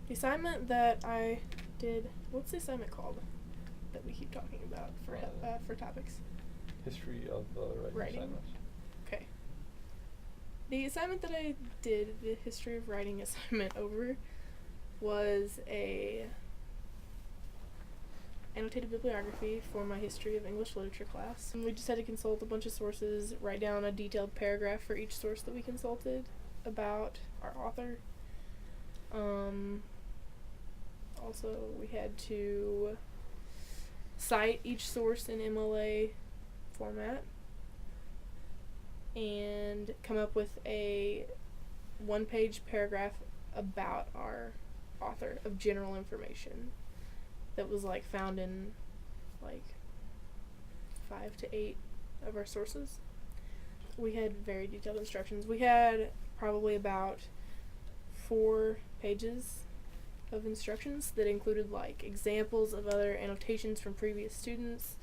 The assignment that I did, what's the assignment called that we keep talking about for topics? History of writing assignments. Okay. The assignment that I did, the history of writing assignment over, was a annotated bibliography for my history of English literature class. And we just had to consult a bunch of sources, write down a detailed paragraph for each source that we consulted about our author. Also, we had to cite each source in MLA format and come up with a one-page paragraph about our author of general information that was like found in like 5 to 8 of our sources. We had very detailed instructions. We had probably about 4 pages of instructions that included like examples of other annotations from previous students,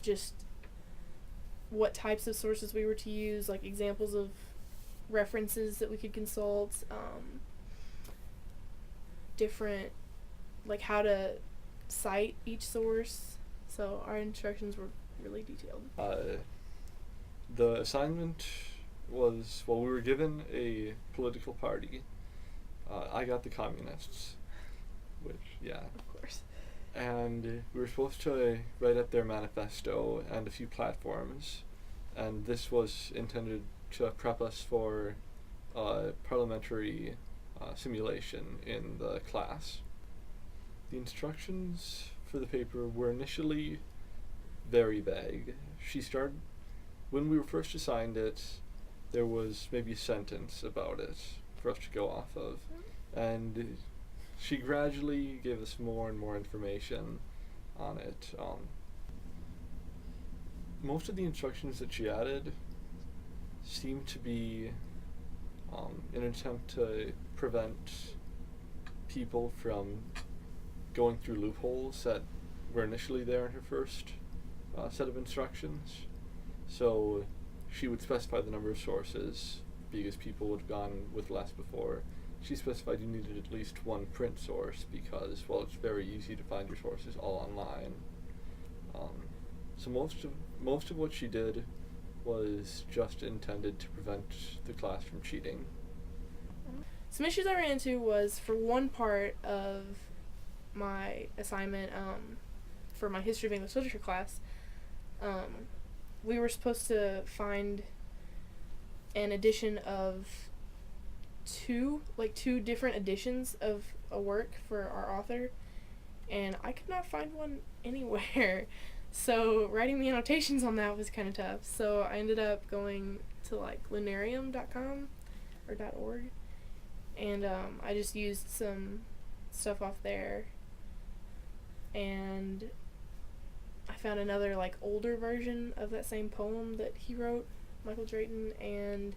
just what types of sources we were to use, like examples of references that we could consult, different, like how to cite each source. So our instructions were really detailed. The assignment was, well, we were given a political party. I got the communists, which, yeah. Of course. And we were supposed to write up their manifesto and a few platforms, and this was intended to prep us for parliamentary simulation in the class. The instructions for the paper were initially very vague. When we were first assigned it, there was maybe a sentence about it for us to go off of, and she gradually gave us more and more information on it. Most of the instructions that she added seemed to be an attempt to prevent people from going through loopholes that were initially there in her first set of instructions. So she would specify the number of sources because people would have gone with less before. She specified you needed at least one print source because, well, it's very easy to find your sources all online. So most of what she did was just intended to prevent the class from cheating. Some issues I ran into was for one part of my assignment for my history of English literature class, we were supposed to find an edition of two different editions of a work for our author, and I could not find one anywhere. So writing the annotations on that was kind of tough. So I ended up going to like lunarium.com or .org, and I just used some stuff off there, and I found another like older version of that same poem that he wrote, Michael Drayton, and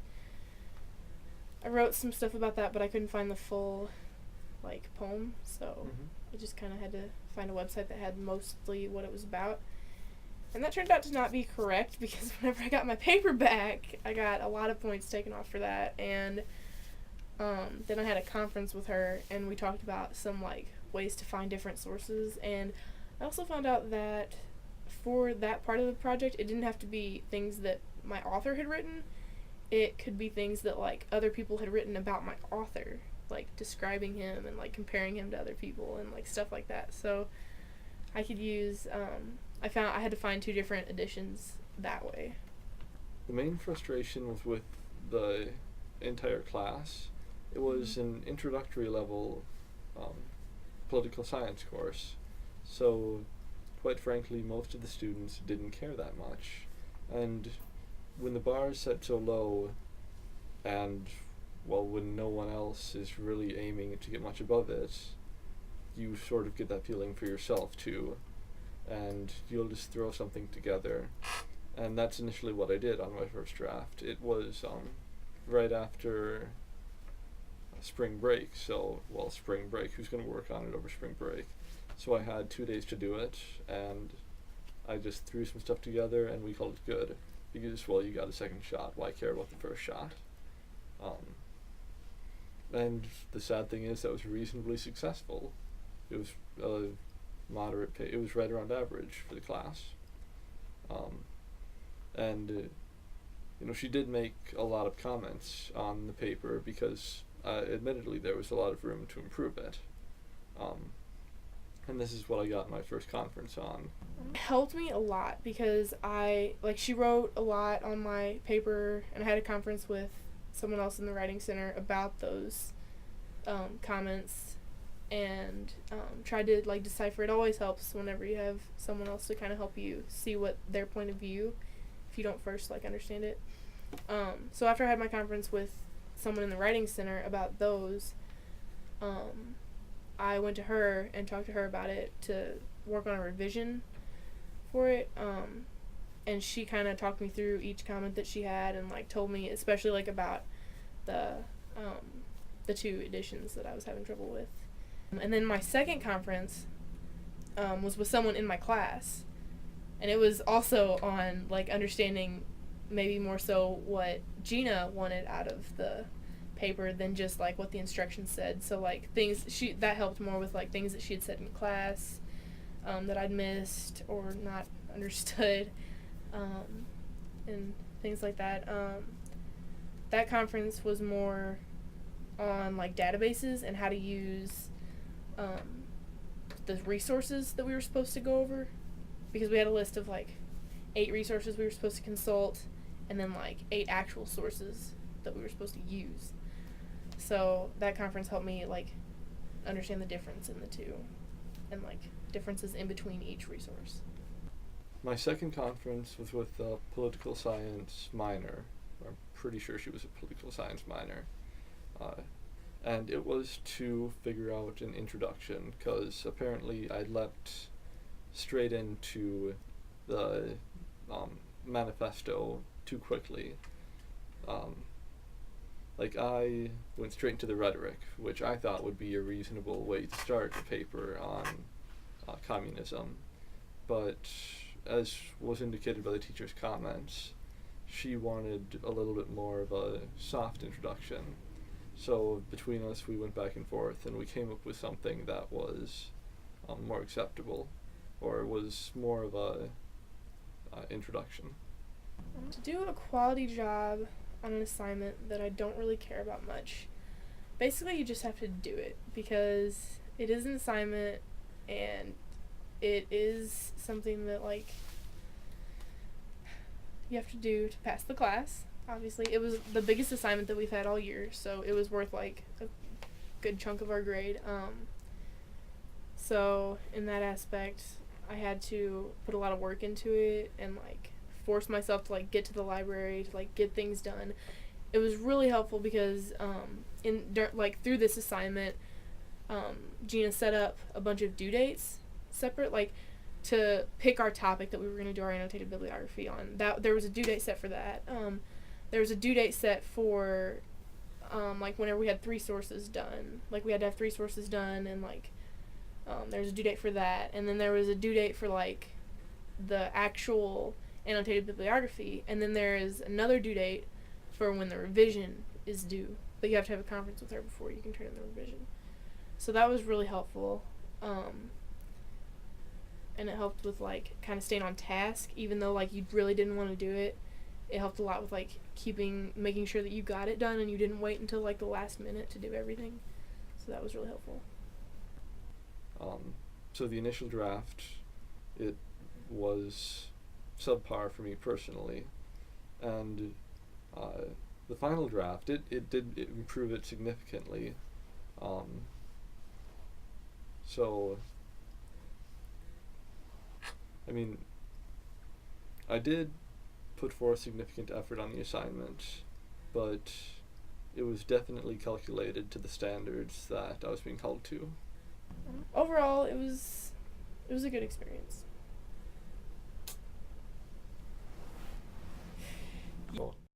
I wrote some stuff about that, but I couldn't find the full like poem, so I just kind of had to find a website that had mostly what it was about. And that turned out to not be correct because whenever I got my paper back, I got a lot of points taken off for that, and then I had a conference with her, and we talked about some like ways to find different sources, and I also found out that for that part of the project, it didn't have to be things that my author had written. It could be things that like other people had written about my author, like describing him and like comparing him to other people and like stuff like that. So I could use I had to find 2 different editions that way. The main frustration was with the entire class. It was an introductory level political science course, so quite frankly most of the students didn't care that much, and when the bar is set so low, and well, when no one else is really aiming to get much above it, you sort of get that feeling for yourself too, and you'll just throw something together. And that's initially what I did on my first draft. It was right after spring break, so, well, spring break, who's going to work on it over spring break? So I had 2 days to do it, and I just threw some stuff together and we called it good. Because, well, you got a second shot, why care about the first shot? And the sad thing is that was reasonably successful. It was a moderate pay. It was right around average for the class. And she did make a lot of comments on the paper because, admittedly, there was a lot of room to improve it. And this is what I got my first conference on. It helped me a lot because she wrote a lot on my paper, and I had a conference with someone else in the writing center about those comments, and tried to decipher. It always helps whenever you have someone else to kind of help you see what their point of view, if you don't first understand it. So after I had my conference with someone in the writing center about those, I went to her and talked to her about it to work on a revision for it. And she kind of talked me through each comment that she had and told me especially about the 2 editions that I was having trouble with. And then my second conference was with someone in my class, and it was also on understanding maybe more so what Gina wanted out of the paper than just what the instructions said. So things that helped more with things that she had said in class that I'd missed or not understood, and things like that. That conference was more on databases and how to use the resources that we were supposed to go over, because we had a list of 8 resources we were supposed to consult, and then 8 actual sources that we were supposed to use. So that conference helped me understand the difference in the 2 and differences in between each resource. My second conference was with a political science minor. I'm pretty sure she was a political science minor. And it was to figure out an introduction, because apparently I leapt straight into the manifesto too quickly. I went straight into the rhetoric, which I thought would be a reasonable way to start a paper on communism. But as was indicated by the teacher's comments, she wanted a little bit more of a soft introduction. So between us, we went back and forth, and we came up with something that was more acceptable, or was more of a introduction. To do a quality job on an assignment that I don't really care about much, basically you just have to do it, because it is an assignment, and it is something that you have to do to pass the class. Obviously, it was the biggest assignment that we've had all year, so it was worth a good chunk of our grade. So in that aspect, I had to put a lot of work into it and force myself to get to the library to get things done. It was really helpful because through this assignment, Gina set up a bunch of due dates separate, to pick our topic that we were going to do our annotated bibliography on. That there was a due date set for that. There was a due date set for whenever we had 3 sources done. We had to have 3 sources done, and there's a due date for that. And then there was a due date for the actual annotated bibliography, and then there is another due date for when the revision is due. But you have to have a conference with her before you can turn in the revision. So that was really helpful. And it helped with kind of staying on task, even though you really didn't want to do it. It helped a lot with making sure that you got it done and you didn't wait until the last minute to do everything. So that was really helpful. So the initial draft, it was subpar for me personally, and the final draft, it did improve it significantly. So I mean, I did put forth significant effort on the assignment, but it was definitely calculated to the standards that I was being held to. Overall, it was a good experience.